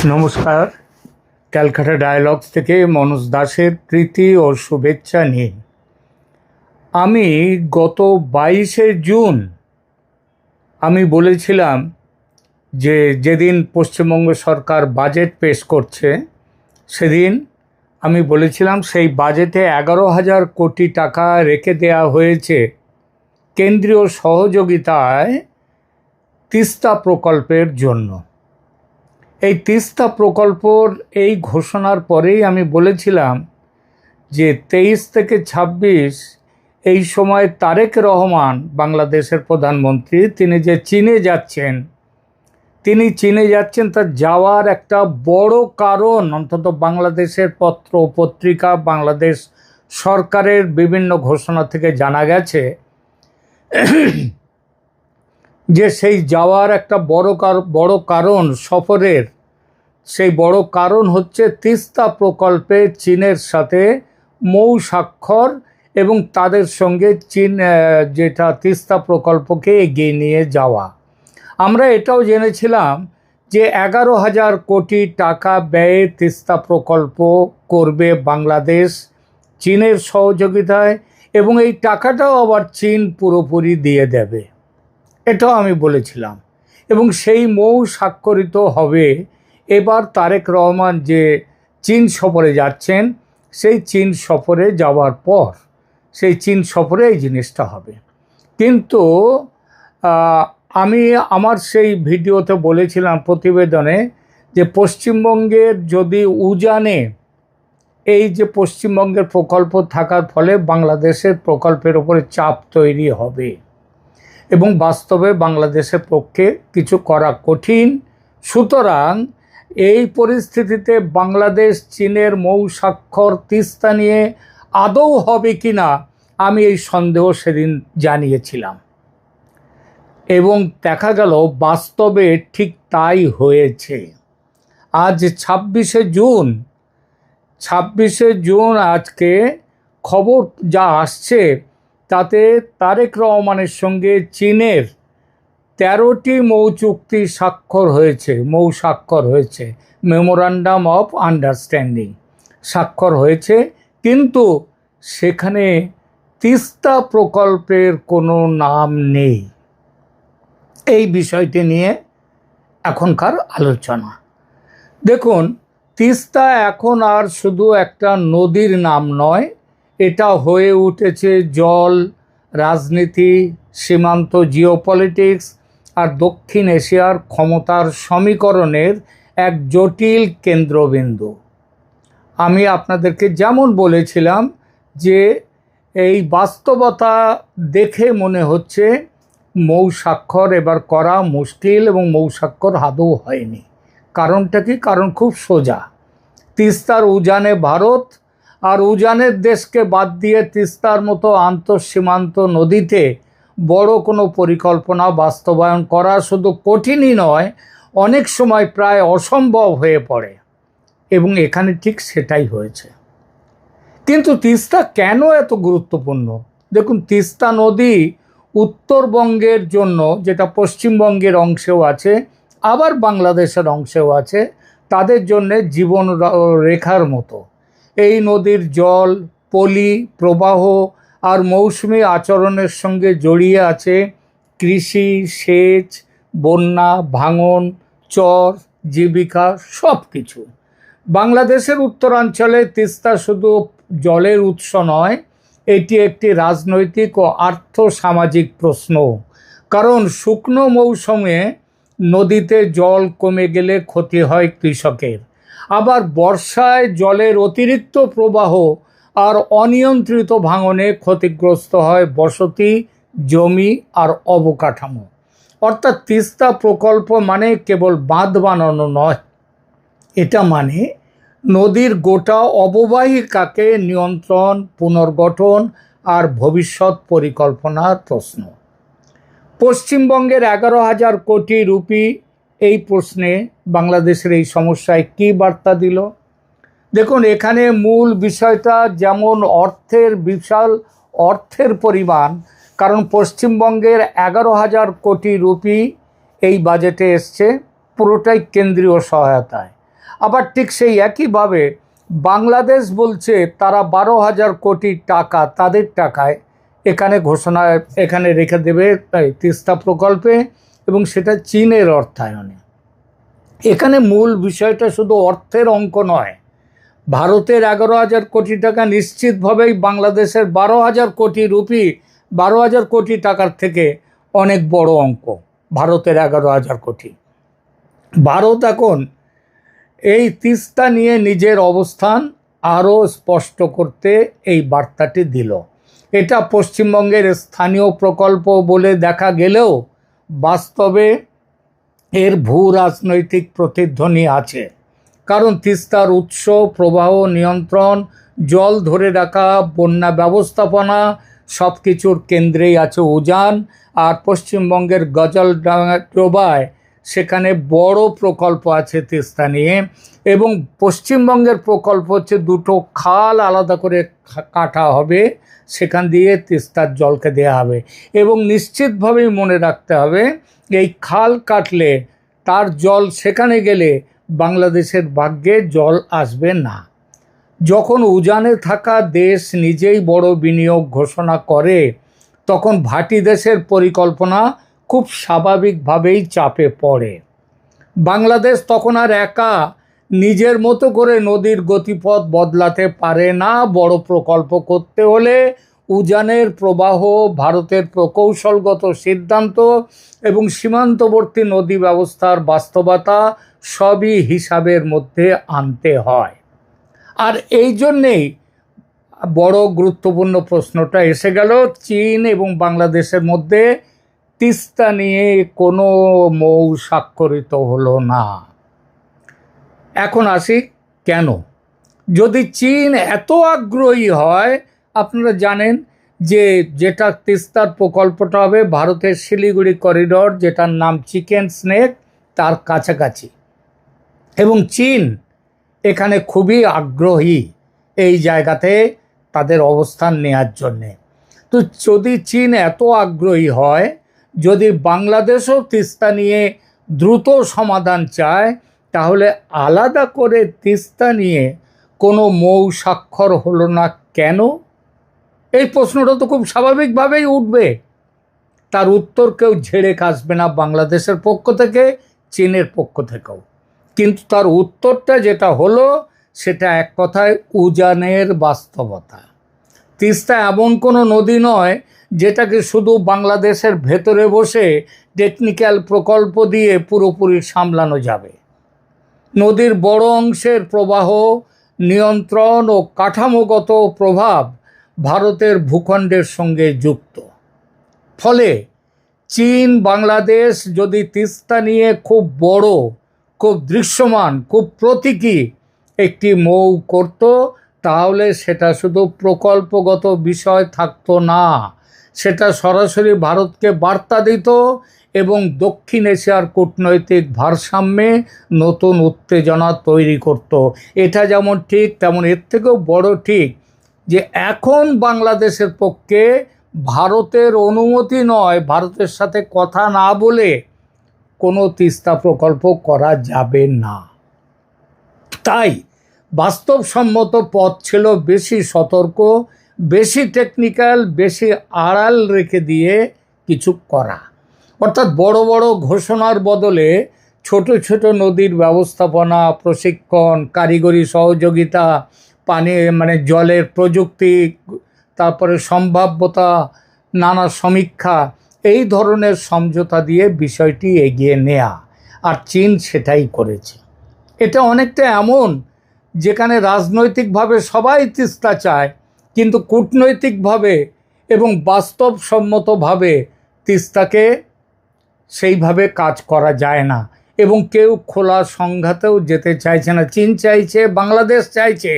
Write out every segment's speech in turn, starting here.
নমস্কার। ক্যালকাটা ডায়ালগস থেকে মনোজ দাসের প্রীতি ও শুভেচ্ছা নিন। আমি গত 22শে জুন আমি বলেছিলাম যে যেদিন পশ্চিমবঙ্গ সরকার বাজেট পেশ করছে সেদিন আমি বলেছিলাম সেই বাজেটে 11,000 কোটি টাকা রেখে দেওয়া হয়েছে কেন্দ্রীয় সহযোগিতায় তিস্তা প্রকল্পের জন্য। এই তিস্তা প্রকল্পর এই ঘোষণার পরেই আমি বলেছিলাম যে 23 থেকে 26 এই সময় তারেক রহমান বাংলাদেশের প্রধানমন্ত্রী তিনি যে চীনে যাচ্ছেন তার যাওয়ার একটা বড় কারণ অন্তত বাংলাদেশের পত্র পত্রিকা বাংলাদেশ সরকারের বিভিন্ন ঘোষণা থেকে জানা গেছে যে সেই যাওয়ার একটা বড় কারণ সফরের সেই বড় কারণ হচ্ছে তিস্তা প্রকল্পে চীনের সাথে মৌ স্বাক্ষর এবং তাদের সঙ্গে চীন যেটা তিস্তা প্রকল্পকে এগিয়ে নিয়ে যাওয়া। আমরা এটাও জেনেছিলাম যে 11,000 কোটি টাকা ব্যয়ে তিস্তা প্রকল্প করবে বাংলাদেশ চীনের সহযোগিতায় এবং এই টাকাটাও আবার চীন পুরোপুরি দিয়ে দেবে, এটাও আমি বলেছিলাম। এবং সেই মৌ স্বাক্ষরিত হবে এবার তারেক রহমান যে চীন সফরে যাচ্ছেন সেই চীন সফরে যাওয়ার পর সেই চীন সফরে এই জিনিসটা হবে। কিন্তু আমি আমার সেই ভিডিওতে বলেছিলাম প্রতিবেদনে যে পশ্চিমবঙ্গের যদি উজানে এই যে পশ্চিমবঙ্গের প্রকল্প থাকার ফলে বাংলাদেশের প্রকল্পের উপরে চাপ তৈরি হবে এবং বাস্তবে বাংলাদেশের পক্ষে কিছু করা কঠিন। সুতরাং এই পরিস্থিতিতে বাংলাদেশ চীনের মৌ স্বাক্ষর তিস্তা নিয়ে আদৌ হবে কি না আমি এই সন্দেহ সেদিন জানিয়েছিলাম এবং দেখা গেল বাস্তবে ঠিক তাই হয়েছে। আজ 26শে জুন আজকে খবর যা আসছে তাতে তারেক রহমানের সঙ্গে চীনের 13টি মৌ স্বাক্ষর হয়েছে মেমোরান্ডাম অফ আন্ডারস্ট্যান্ডিং স্বাক্ষর হয়েছে, কিন্তু সেখানে তিস্তা প্রকল্পের কোনো নাম নেই। এই বিষয়টি নিয়ে এখনকার আলোচনা। দেখুন, তিস্তা এখন আর শুধু একটা নদীর নাম নয়, এটা হয়ে উঠেছে জল, রাজনীতি, সীমান্ত জিওপলিটিক্স আর দক্ষিণ এশিয়ার ক্ষমতার সমীকরণের এক জটিল কেন্দ্রবিন্দু। আমি আপনাদেরকে যেমন বলেছিলাম যে এই বাস্তবতা দেখে মনে হচ্ছে মৌ স্বাক্ষর এবার করা মুশকিল এবং মৌ স্বাক্ষর আদৌ হয়নি। কারণটা কি? কারণ খুব সোজা। তিস্তার উজানে ভারত, আর উজানের দেশকে বাদ দিয়ে তিস্তার মতো আন্তঃসীমান্ত নদীতে বড় কোনো পরিকল্পনা বাস্তবায়ন করা শুধু কঠিনই নয়, অনেক সময় প্রায় অসম্ভব হয়ে পড়ে এবং এখানে ঠিক সেটাই হয়েছে। কিন্তু তিস্তা কেন এত গুরুত্বপূর্ণ? দেখুন, তিস্তা নদী উত্তরবঙ্গের জন্য, যেটা পশ্চিমবঙ্গের অংশেও আছে আবার বাংলাদেশের অংশেও আছে, তাদের জন্যে জীবন রেখার মতো। এই নদীর জল, পলি, প্রবাহ আর মৌসুমি আচরণের সঙ্গে জড়িয়ে আছে কৃষি, সেচ, বন্যা, ভাঙন, চর, জীবিকা সব কিছু। বাংলাদেশের উত্তরাঞ্চলে তিস্তা শুধু জলের উৎস নয়, এটি একটি রাজনৈতিক ও আর্থসামাজিক প্রশ্ন। কারণ শুকনো মৌসুমে নদীতে জল কমে গেলে ক্ষতি হয় কৃষকের, আবার বর্ষায় জলের অতিরিক্ত প্রবাহ আর অনিয়ন্ত্রিত ভাঙনে ক্ষতিগ্রস্ত হয় বসতি, জমি আর অবকাঠামো। অর্থাৎ তিস্তা প্রকল্প মানে কেবল বাঁধ বানানো নয়, এটা মানে নদীর গোটা অববাহিকাকে নিয়ন্ত্রণ, পুনর্গঠন আর ভবিষ্যৎ পরিকল্পনার প্রশ্ন। পশ্চিমবঙ্গের 11,000 কোটি রুপি এই প্রশ্নে বাংলাদেশের এই সমস্যায় কী বার্তা দিল? দেখুন, এখানে মূল বিষয়টা যেমন বিশাল অর্থের পরিমাণ, কারণ পশ্চিমবঙ্গের 11,000 কোটি রুপি এই বাজেটে এসছে পুরোটাই কেন্দ্রীয় সহায়তায়। আবার ঠিক সেই একইভাবে বাংলাদেশ বলছে তারা 12,000 কোটি টাকা তাদের টাকায় এখানে এখানে রেখে দেবে তিস্তা প্রকল্পে, এবং সেটা চীনের অর্থায়নে। এখানে মূল বিষয়টা শুধু অর্থের অঙ্ক নয়। ভারতের 11,000 কোটি টাকা নিশ্চিতভাবেই বাংলাদেশের 12,000 কোটি রুপি, 12,000 কোটি টাকার থেকে অনেক বড় অঙ্ক। ভারতের 11,000 কোটি। ভারত এখন এই তিস্তা নিয়ে নিজের অবস্থান আরও স্পষ্ট করতে এই বার্তাটি দিল। এটা পশ্চিমবঙ্গের স্থানীয় প্রকল্প বলে দেখা গেলেও বাস্তবে এর ভূ রাজনৈতিক প্রতিধ্বনি আছে। কারণ তিস্তার উৎস, প্রবাহ নিয়ন্ত্রণ, জল ধরে রাখা, বন্যা ব্যবস্থাপনা সব কিছুর কেন্দ্রেই আছে উজান। আর পশ্চিমবঙ্গের গজলডোবায় সেখানে বড় প্রকল্প আছে তিস্তা নিয়ে, এবং পশ্চিমবঙ্গের প্রকল্প হচ্ছে দুটো খাল আলাদা করে কাটা হবে, সেখান দিয়ে তিস্তার জলকে দেওয়া হবে। এবং নিশ্চিতভাবেই মনে রাখতে হবে এই খাল কাটলে তার জল সেখানে গেলে বাংলাদেশের ভাগ্যে জল আসবে না। যখন উজানে থাকা দেশ নিজেই বড় বিনিয়োগ ঘোষণা করে, তখন ভাটি দেশের পরিকল্পনা খুব স্বাভাবিকভাবেই চাপে পড়ে। বাংলাদেশ তখন আর একা নিজের মতো করে নদীর গতিপথ বদলাতে পারে না। বড় প্রকল্প করতে হলে উজানের প্রবাহ, ভারতের প্রকৌশলগত সিদ্ধান্ত এবং সীমান্তবর্তী নদী ব্যবস্থার বাস্তবতা সবই হিসাবের মধ্যে আনতে হয়। আর এই জন্যেই বড় গুরুত্বপূর্ণ প্রশ্নটা এসে গেল, চীন এবং বাংলাদেশের মধ্যে তিস্তা নিয়ে কোনো মৌ স্বাক্ষরিত হলো না। এখন আসি কেন। যদি চীন এত আগ্রহী হয়, আপনারা জানেন যে যেটা তিস্তার প্রকল্পটা হবে ভারতের শিলিগুড়ি করিডর, যেটার নাম চিকেন স্নেক, তার কাছাকাছি, এবং চীন এখানে খুবই আগ্রহী এই জায়গাতে তাদের অবস্থান নেওয়ার জন্যে। তো যদি চীন এত আগ্রহী হয়, যদি বাংলাদেশও তিস্তা নিয়ে দ্রুত সমাধান চায়, তাহলে আলাদা করে তিস্তা নিয়ে কোনো মৌ স্বাক্ষর হলো না কেন? এই প্রশ্নটা তো খুব স্বাভাবিকভাবেই উঠবে। তার উত্তর কেউ ঝেড়ে কাশবে না, বাংলাদেশের পক্ষ থেকে, চীনের পক্ষ থেকেও। কিন্তু তার উত্তরটা যেটা হলো সেটা এক কথায় উজানের বাস্তবতা। তিস্তা এমন কোনো নদী নয় যেটাকে শুধু বাংলাদেশের ভেতরে বসে টেকনিক্যাল প্রকল্প দিয়ে পুরোপুরি সামলানো যাবে। নদীর বড় অংশের প্রবাহ নিয়ন্ত্রণ ও কাঠামোগত প্রভাব ভারতের ভূখণ্ডের সঙ্গে যুক্ত। ফলে চীন বাংলাদেশ যদি তিস্তা নিয়ে খুব বড়, খুব দৃশ্যমান, খুব প্রতীকী একটি মৌ করত, তাহলে সেটা শুধু প্রকল্পগত বিষয় থাকতো না, সেটা সরাসরি ভারতকে বার্তা দিত এবং দক্ষিণ এশিয়ার কূটনৈতিক ভারসাম্যে নতুন উত্তেজনা তৈরি করত। এটা যেমন ঠিক, তেমন এর থেকেও বড় ঠিক যে এখন বাংলাদেশের পক্ষে ভারতের অনুমতি নয়, ভারতের সাথে কথা না বলে কোনো তিস্তা প্রকল্প করা যাবে না। তাই বাস্তবসম্মত পথ ছিল বেশি সতর্ক, বেশি টেকনিক্যাল, বেশি আড়াল রেখে দিয়ে কিছু করা। অর্থাৎ বড় বড় ঘোষণার বদলে ছোট ছোট নদীর ব্যবস্থাপনা, প্রশিক্ষণ, কারিগরি সহযোগিতা, জলের প্রযুক্তি, তারপরে সম্ভাব্যতা, নানা সমীক্ষা, এই ধরনের সমঝোতা দিয়ে বিষয়টি এগিয়ে নেয়া। আর চীন সেটাই করেছে। এটা অনেকটা এমন যেখানে রাজনৈতিকভাবে সবাই তিস্তা চায়, কিন্তু কূটনৈতিকভাবে এবং বাস্তবসম্মতভাবে তিস্তাকে সেইভাবে কাজ করা যায় না, এবং কেউ খোলা সংঘাতেও যেতে চাইছে না। চীন চাইছে, বাংলাদেশ চাইছে,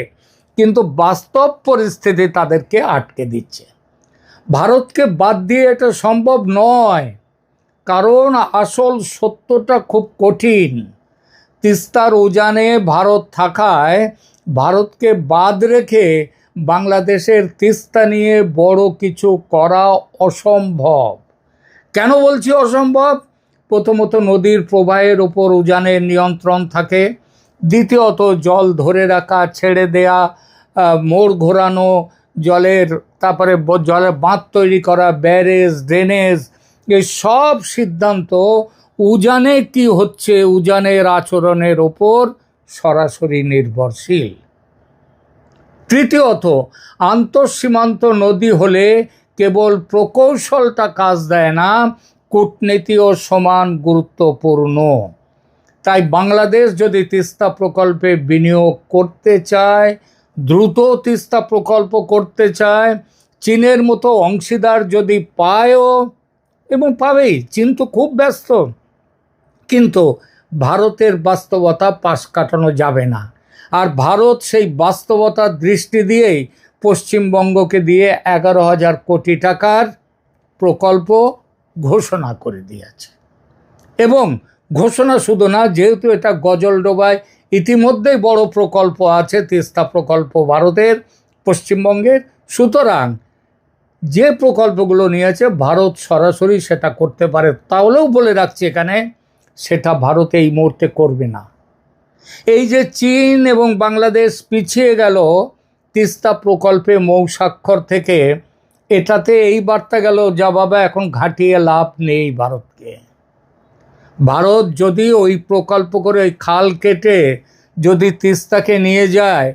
কিন্তু বাস্তব পরিস্থিতি তাদেরকে আটকে দিচ্ছে। ভারতকে বাদ দিয়ে এটা সম্ভব নয়, কারণ আসল সত্যটা খুব কঠিন। তিস্তার উজানে ভারত থাকায় ভারতকে বাদ রেখে বাংলাদেশের তিস্তা নিয়ে বড় কিছু করা অসম্ভব। কেন বলছি অসম্ভব? প্রথমত নদীর প্রবাহের ওপর উজানের নিয়ন্ত্রণ থাকে, দ্বিতীয়ত জল ধরে রাখা, ছেড়ে দেয়া, মোড় ঘোরানো জলের, তারপরে জলের বাঁধ তৈরি করা, ব্যারেজ, ড্রেনেজ, এই সব সিদ্ধান্ত উজানে কি হচ্ছে, উজানের আচরণের ওপর সরাসরি নির্ভরশীল। তৃতীয়ত, আন্তঃসীমান্ত নদী হলে কেবল প্রকৌশলটা কাজ দেয় না, কূটনীতিও সমান গুরুত্বপূর্ণ। তাই বাংলাদেশ যদি তিস্তা প্রকল্পে বিনিয়োগ করতে চায়, দ্রুত তিস্তা প্রকল্প করতে চায়, চীনের মতো অংশীদার যদি পায়ও, এবং পাবেই, চীন তো খুব ব্যস্ত, কিন্তু ভারতের বাস্তবতা পাশ কাটানো যাবে না। আর ভারত সেই বাস্তবতার দৃষ্টি দিয়েই পশ্চিমবঙ্গকে দিয়ে 11,000 কোটি টাকার প্রকল্প ঘোষণা করে দিয়েছে। এবং ঘোষণা শুধু না, যেহেতু এটা গজলডোবায় ইতিমধ্যেই বড় প্রকল্প আছে, তিস্তা প্রকল্প ভারতের, পশ্চিমবঙ্গের, সুতরাং যে প্রকল্পগুলো নিয়েছে ভারত সরাসরি সেটা করতে পারে। তাহলেও বলে রাখছি এখানে, সেটা ভারত এই মুহূর্তে করবে না। এই যে চীন এবং বাংলাদেশ পিছিয়ে গেল তিস্তা প্রকল্পে মৌ স্বাক্ষর থেকে, এটাতে এই বার্তা গেল, যা বাবা এখন ঘাটিয়ে লাভ নেই ভারতকে। ভারত যদি ওই প্রকল্প করে ওই খাল কেটে যদি তিস্তাকে নিয়ে যায়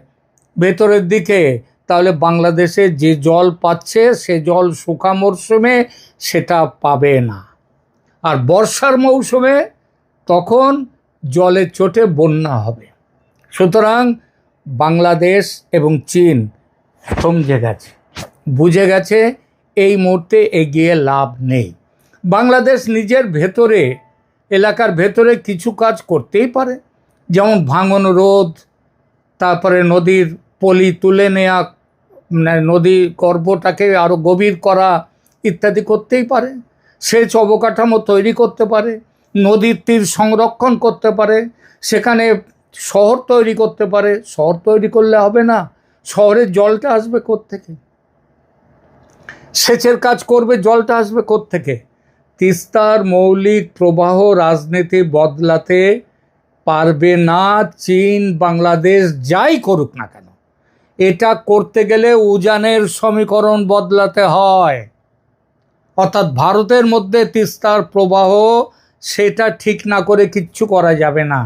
ভেতরের দিকে, তাহলে বাংলাদেশে যে জল পাচ্ছে সে জল শুকা মরশুমে সেটা পাবে না, আর বর্ষার মৌসুমে তখন জলের চোটে বন্যা হবে। সুতরাং বাংলাদেশ এবং চীন সমঝে গেছে, বুঝে গেছে এই মুহূর্তে এগিয়ে লাভ নেই। বাংলাদেশ নিজের ভেতরে, এলাকার ভেতরে কিছু কাজ করতেই পারে, যেমন ভাঙন রোধ, তারপরে নদীর পলি তুলে নেওয়া, নদী গর্ভটাকে আরও গভীর করা ইত্যাদি করতেই পারে। সেচ অবকাঠামো তৈরি করতে পারে, নদীর তীর সংরক্ষণ করতে পারে, সেখানে শহর তৈরি করতে পারে। শহর তৈরি করলে হবে না, শহরের জলটা আসবে কোত্থেকে? সেচের কাজ করবে, জলটা আসবে কোত্থেকে? তিস্তার মৌলিক প্রবাহ রাজনীতি বদলাতে পারবে না চীন, বাংলাদেশ যাই করুক না কেন। এটা করতে গেলে উজানের সমীকরণ বদলাতে হয়, অর্থাৎ ভারতের মধ্যে তিস্তার প্রবাহ সেটা ঠিক না করে কিচ্ছু করা যাবে না।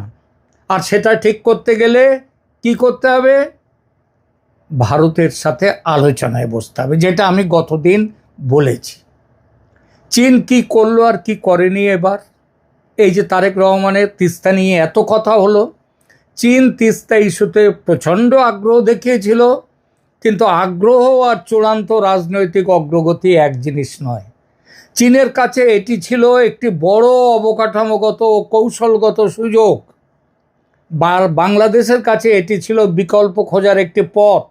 আর সেটা ঠিক করতে গেলে কি করতে হবে? ভারতের সাথে আলোচনায় বসতে হবে, যেটা আমি গতদিন বলেছি। চীন কি করলো আর কি করেনি এবার? এই যে তারেক রহমানের তিস্তা নিয়ে এত কথা হলো, চীন তিস্তা ইস্যুতে প্রচণ্ড আগ্রহ দেখিয়েছিল, কিন্তু আগ্রহ আর চূড়ান্ত রাজনৈতিক অগ্রগতি এক জিনিস নয়। চীনের কাছে এটি ছিল একটি বড় অবকাঠামোগত ও কৌশলগত সুযোগ, বাংলাদেশের কাছে এটি ছিল বিকল্প খোঁজার একটি পথ।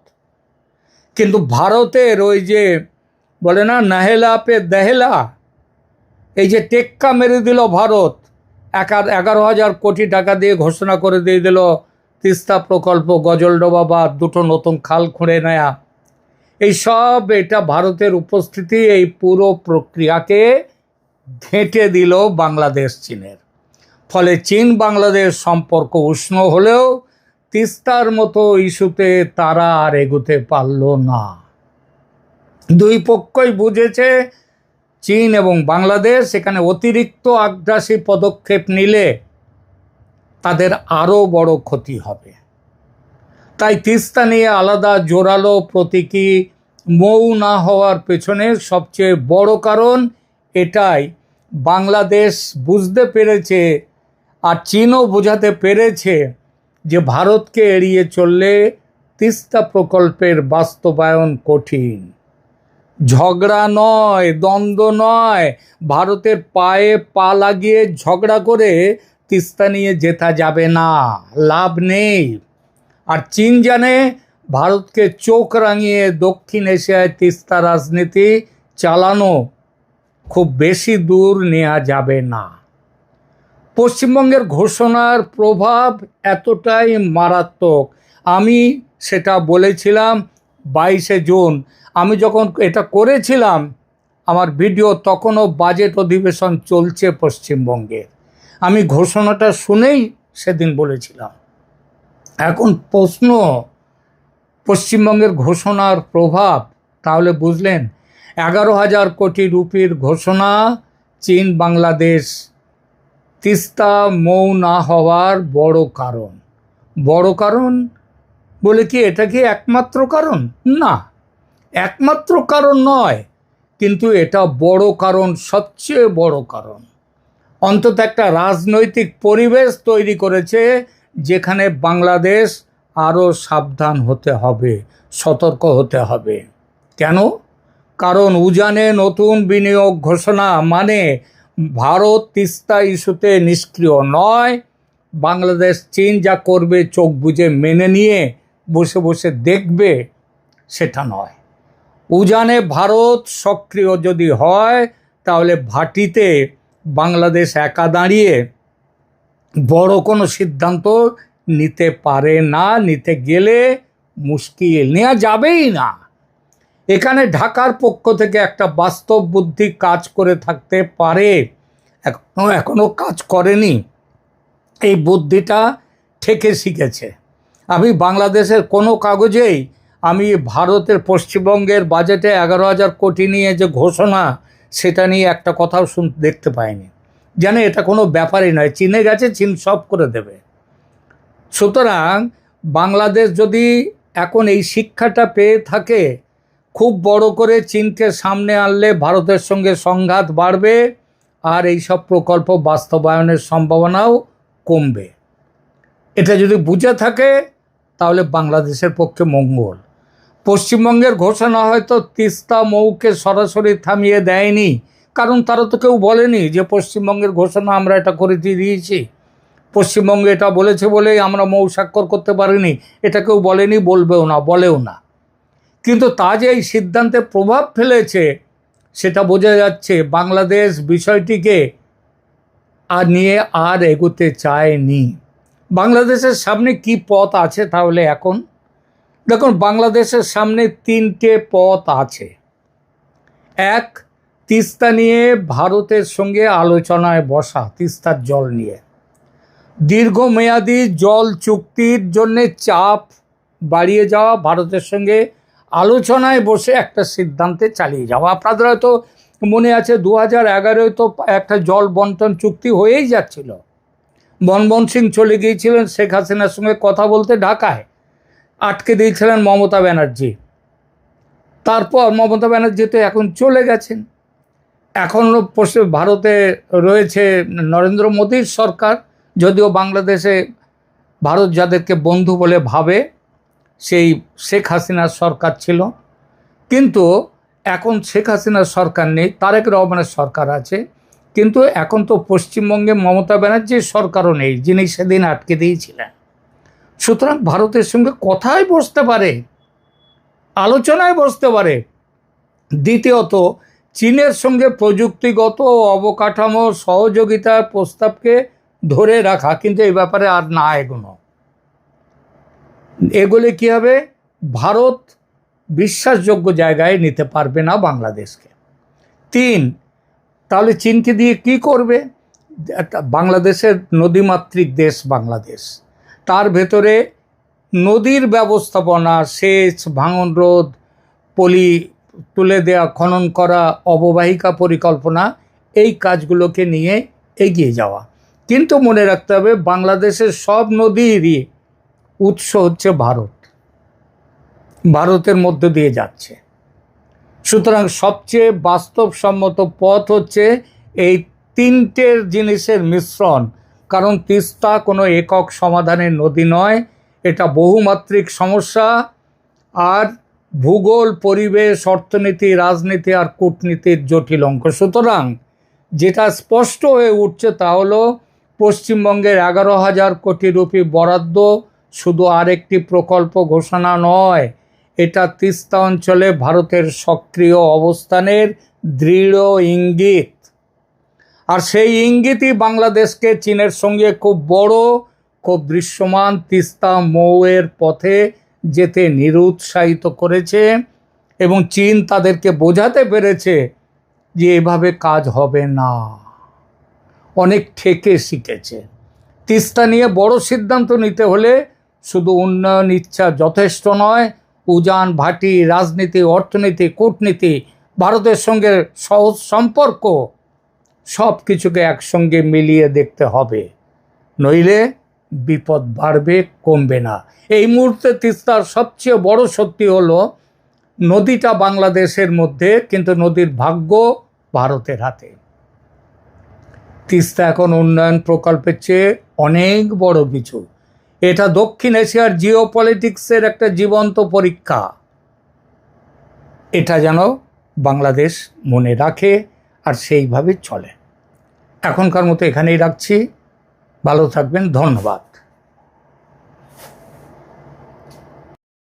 কিন্তু ভারতের ওই যে বলে না, নাহেলা পে দেহেলা, এই যে টেক্কা মেরে দিল ভারত, 11,000 কোটি টাকা দিয়ে ঘোষণা করে দিয়ে দিল তিস্তা প্রকল্প, গজলডোবা বা দুটো নতুন খাল খুঁড়ে নেয়া, এই সব, এটা ভারতের উপস্থিতি এই পুরো প্রক্রিয়াকে ঘেঁটে দিল বাংলাদেশ চীনের। ফলে চীন বাংলাদেশ সম্পর্ক উষ্ণ হলেও তিস্তার মতো ইস্যুতে তারা আর এগোতে পারল না। দুই পক্ষই বুঝেছে চীন এবং বাংলাদেশ এখানে অতিরিক্ত আগ্রাসী পদক্ষেপ নিলে তাদের আরও বড় ক্ষতি হবে। তাই তিস্তা নিয়ে আলাদা জোরালো প্রতীকী মৌ না হওয়ার পেছনে সবচেয়ে বড় কারণ এটাই, বাংলাদেশ বুঝতে পেরেছে আর চীনও বোঝাতে পেরেছে যে ভারতকে এড়িয়ে চললে তিস্তা প্রকল্পের বাস্তবায়ন কঠিন। ঝগড়া নয়, দ্বন্দ্ব নয়, ভারতের পায়ে পা লাগিয়ে ঝগড়া করে তিস্তা নিয়ে জেতা যাবে না, লাভ নেই। আর চীন জানে ভারতকে চোখ রাঙিয়ে দক্ষিণ এশিয়ায় তিস্তা রাজনীতি চালানো খুব বেশি দূর নেওয়া যাবে না। পশ্চিমবঙ্গের ঘোষণার প্রভাব এতটাই মারাত্মক, আমি সেটা বলেছিলাম 22শে জুন। আমি যখন এটা করেছিলাম আমার ভিডিও, তখনও বাজেট অধিবেশন চলছে পশ্চিমবঙ্গে। আমি ঘোষণাটা শুনেই সেদিন বলেছিলাম এখন প্রশ্ন, পশ্চিমবঙ্গের ঘোষণার প্রভাব তাহলে বুঝলেন। 11,000 কোটি রুপির ঘোষণা, চীন বাংলাদেশ তিস্তা মৌ না হওয়ার বড় কারণ বলে কি এটা কি একমাত্র কারণ? না, একমাত্র কারণ নয়, কিন্তু এটা বড় কারণ, সবচেয়ে বড় কারণ। অন্তত একটা রাজনৈতিক পরিবেশ তৈরি করেছে যেখানে বাংলাদেশ আরও সাবধান হতে হবে, সতর্ক হতে হবে। কেন? কারণ উজানে নতুন বিনিয়োগ ঘোষণা মানে ভারত তিস্তা ইস্যুতে নিষ্ক্রিয় নয়। বাংলাদেশ চীন যা করবে চোখ বুজে মেনে নিয়ে বসে বসে দেখবে, সেটা নয়। উজানে ভারত সক্রিয় যদি হয় তাহলে ভাটিতে বাংলাদেশ একা দাঁড়িয়ে বড় কোনো সিদ্ধান্ত নিতে পারে না, নিতে গেলে মুশকিল, নেওয়া যাবেই না। এখানে ঢাকার পক্ষ থেকে একটা বাস্তব বুদ্ধি কাজ করে থাকতে পারে, এখনো কাজ করেনি। এই বুদ্ধিটা ঠেকে শিখেছে। আমি বাংলাদেশের কোনো কাগজেই আমি ভারতের পশ্চিমবঙ্গের বাজেটে 11,000 কোটি নিয়ে যে ঘোষণা, সেটা নিয়ে একটা কথাও দেখতে পাইনি। জানে এটা কোনো ব্যাপারই নয়, চীনে গেছে, চীন সব করে দেবে। সুতরাং বাংলাদেশ যদি এখন এই শিক্ষাটা পেয়ে থাকে, খুব বড় করে চীনকে সামনে আনলে ভারতের সঙ্গে সংঘাত বাড়বে, আর এই সব প্রকল্প বাস্তবায়নের সম্ভাবনাও কমবে। এটা যদি বুঝে থাকে তাহলে বাংলাদেশের পক্ষে মঙ্গল। পশ্চিমবঙ্গের ঘোষণা হয়তো তিস্তা মৌকে সরাসরি থামিয়ে দেয়নি, কারণ তারা তো কেউ বলেনি যে পশ্চিমবঙ্গের ঘোষণা আমরা এটা করে দিয়েছি, পশ্চিমবঙ্গে এটা বলেছে বলেই আমরা মৌ স্বাক্ষর করতে পারিনি, এটা কেউ বলেনি, বলেও না। কিন্তু তা যে এই সিদ্ধান্তে প্রভাব ফেলেছে সেটা বোঝা যাচ্ছে। বাংলাদেশ বিষয়টিকে নিয়ে আর এগোতে চায়নি। বাংলাদেশের সামনে কি পথ আছে তাহলে? এখন দেখুন, বাংলাদেশের সামনে 3টে পথ আছে। এক, তিস্তা নিয়ে ভারতের সঙ্গে আলোচনায় বসা, তিস্তার জল নিয়ে দীর্ঘমেয়াদী জল চুক্তির জন্যে চাপ বাড়িয়ে যাওয়া, ভারতের সঙ্গে আলোচনায় বসে একটা সিদ্ধান্তে চালিয়ে যাওয়া। আপনাদের হয়তো মনে আছে 2011-এ তো একটা জল বন্টন চুক্তি হয়েই যাচ্ছিল। মনমোহন সিং চলে গিয়েছিলেন শেখ হাসিনার সঙ্গে কথা বলতে ঢাকায়, আটকে দিয়েছিলেন মমতা ব্যানার্জি। তারপর মমতা ব্যানার্জি তো এখন চলে গেছেন, এখন ভারতে রয়েছে নরেন্দ্র মোদীর সরকার। যদিও বাংলাদেশে ভারত যাদেরকে বন্ধু বলে ভাবে সেই শেখ হাসিনার সরকার ছিল, কিন্তু এখন শেখ হাসিনার সরকার নেই, তারেক রহমানের সরকার আছে। কিন্তু এখন তো পশ্চিমবঙ্গে মমতা ব্যানার্জির সরকারও নেই, যিনি সেদিন আটকে দিয়েছিলেন। সুতরাং ভারতের সঙ্গে কথায় বসতে পারে, আলোচনায় বসতে পারে। দ্বিতীয়ত, চীনের সঙ্গে প্রযুক্তিগত অবকাঠামো সহযোগিতার প্রস্তাবকে ধরে রাখা, কিন্তু এই ব্যাপারে আর না এগোলে কী হবে? ভারত বিশ্বাসযোগ্য জায়গায় নিতে পারবে না বাংলাদেশকে। 3, তাহলে চীনকে দিয়ে কি করবে? বাংলাদেশের নদীমাতৃক দেশ বাংলাদেশ, তার ভেতরে নদীর ব্যবস্থাপনা, সেচ, ভাঙন রোধ, পলি তুলে দেওয়া, খনন করা, অববাহিকা পরিকল্পনা, এই কাজগুলোকে নিয়ে এগিয়ে যাওয়া। কিন্তু মনে রাখতে হবে বাংলাদেশের সব নদীরই উৎস হচ্ছে ভারতের মধ্য দিয়ে যাচ্ছে। সুতরাং সবচেয়ে বাস্তবসম্মত পথ হচ্ছে এই 3টের জিনিসের মিশ্রণ। কারণ তিস্তা কোনো একক সমাধানের নদী নয়, এটা বহুমাত্রিক সমস্যা, আর ভূগোল, পরিবেশ, অর্থনীতি, রাজনীতি আর কূটনীতির জটিল অঙ্ক। সুতরাং যেটা স্পষ্ট হয়ে উঠছে তা হলো পশ্চিমবঙ্গের 11,000 কোটি রুপি বরাদ্দ শুধু আরেকটি প্রকল্প ঘোষণা নয়, এটা তিস্তা অঞ্চলে ভারতের সক্রিয় অবস্থানের দৃঢ় ইঙ্গিত। আর সেই ইঙ্গিতই বাংলাদেশকে চীনের সঙ্গে খুব বড়, খুব দৃশ্যমান তিস্তা মৌয়ের পথে যেতে নিরুৎসাহিত করেছে, এবং চীন তাদেরকে বোঝাতে পেরেছে যে এভাবে কাজ হবে না, অনেক ঠেকে শিখেছে। তিস্তা নিয়ে বড় সিদ্ধান্ত নিতে হলে শুধু উন্নয়ন ইচ্ছা যথেষ্ট নয়, উজান ভাটি, রাজনীতি, অর্থনীতি, কূটনীতি, ভারতের সঙ্গে সহজ সম্পর্ক, সব কিছুকে একসঙ্গে মিলিয়ে দেখতে হবে, নইলে বিপদ বাড়বে, কমবে না। এই মুহূর্তে তিস্তার সবচেয়ে বড় সত্যি হলো নদীটা বাংলাদেশের মধ্যে, কিন্তু নদীর ভাগ্য ভারতের হাতে। তিস্তা এখন উন্নয়ন প্রকল্পের চেয়ে অনেক বড় কিছু। এটা দক্ষিণ এশিয়ার জিও পলিটিক্সের একটা জীবন্ত পরীক্ষা। এটা যেন বাংলাদেশ মনে রাখে আর সেইভাবে চলে। এখনকার মতো এখানেই রাখছি। ভালো থাকবেন, ধন্যবাদ।